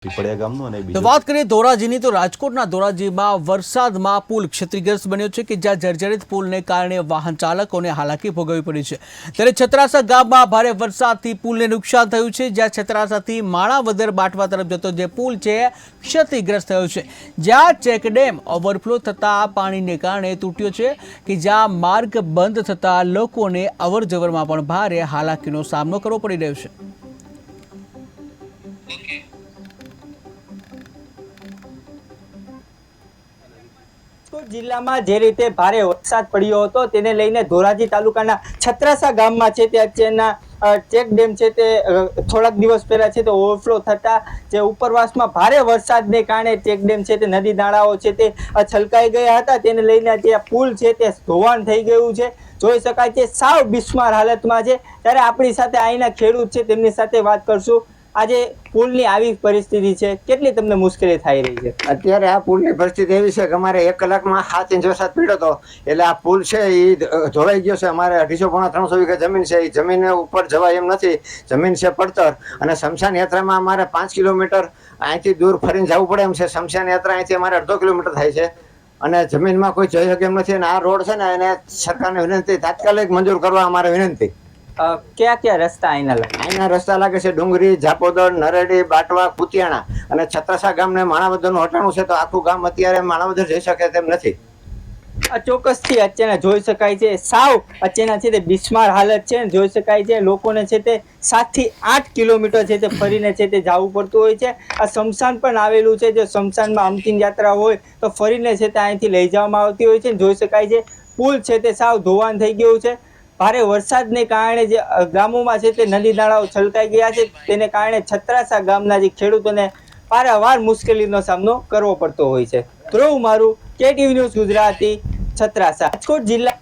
પીપળિયા ગામનો અને તો બીજો વાત કરીએ ધોરાજીની તો રાજકોટના ધોરાજીમાં વરસાદમાં પુલ ક્ષતિગ્રસ્ત બન્યો છે કે જ્યાં જર્જરિત પુલને કારણે વાહન ચાલકોને હાલાકી ભોગવવી પડી છે। ત્યારે છત્રાસા ગામમાં ભારે વરસાદથી પુલને નુકસાન થયું છે, જ્યાં છત્રાસાથી માણાવદર બાટવા તરફ જતો જે પુલ છે ક્ષતિગ્રસ્ત થયો છે, જ્યાં ચેકડેમ ઓવરફ્લો થતાં પાણીને કારણે તૂટ્યો છે કે જ્યાં માર્ગ બંધ થતાં લોકોને અવરજવરમાં પણ ભારે હાલાકીનો સામનો કરવો પડી રહ્યો છે। રાજકોટ જિલ્લામાં જે રીતે ભારે વરસાદ પડ્યો હતો તેને લઈને ધોરાજી તાલુકાના છત્રાસા ગામમાં છે તે અત્યારના ચેક ડેમ છે તે થોડાક દિવસ પહેલા છે તે ઓવરફ્લો થતા જે ઉપરવાસમાં ભારે વરસાદને કારણે ચેક ડેમ છે તે નદી નાળાઓ છે તે છલકાઈ ગયા હતા, તેને લઈને જે પુલ છે તે ધોવાણ થઈ ગયું છે, જોઈ શકાય છે સાવ બિસ્માર હાલતમાં છે। ત્યારે આપણી સાથે અહીંના ખેડૂત છે તેમની સાથે વાત કરશું। આજે પુલની આવી પરિસ્થિતિ છે, કેટલી તમને મુશ્કેલી થઈ રહી છે? અત્યારે આ પુલની પરિસ્થિતિ એવી છે કે અમારે 1 કલાકમાં 7 ઇંચ વરસાદ પડ્યો હતો, એટલે આ પુલ છે એ ધોવાઈ ગયો છે। અમારે 250-300 વીઘા જમીન છે, એ જમીન ઉપર જવાય એમ નથી, જમીન છે પડતર, અને શમશાન યાત્રામાં અમારે 5 કિલોમીટર અહીંથી દૂર ફરીને જવું પડે એમ છે। શમશાન યાત્રા અહીંથી અમારે 1.5 કિલોમીટર થાય છે, અને જમીનમાં કોઈ જઈ શકે એમ નથી। અને આ રોડ છે ને એને સરકારને વિનંતી તાત્કાલિક મંજૂર કરવા અમારે વિનંતી। કયા કયા રસ્તા અહીંના રસ્તા લાગે છે ડુંગરી, ઝાપોદર, નરેડી, બાટવા, કુતિયાણા અને છત્રાસા ગામને માણાવદરનું હટાણું છે, તો આખું ગામ અત્યારે માણાવદર જઈ શકે તેમ નથી। ચોક્કસથી અત્યારના જોઈ શકાય છે સાવ અત્યારના છે તે બિસ્માર હાલત છે, જોઈ શકાય છે લોકોને છે તે 7 થી 8 કિલોમીટર છે તે ફરીને છે તે જવું પડતું હોય છે। આ શમશાન પણ આવેલું છે, જો શમશાનમાં અંતિમ યાત્રા હોય તો ફરીને છે તે અહીંથી લઈ જવામાં આવતી હોય છે। જોઈ શકાય છે પુલ છે તે સાવ ધોવાણ થઈ ગયું છે, ભારે વરસાદને કારણે જે ગામોમાં છે તે નદી નાળાઓ છલકાઈ ગયા છે, તેને કારણે છત્રાસા ગામના જે ખેડૂતોને પારાવાર મુશ્કેલીનો સામનો કરવો પડતો હોય છે। ધ્રુવ મારું, KTV ન્યૂઝ ગુજરાતી, છત્રાસા। રાજકોટ જિલ્લામાં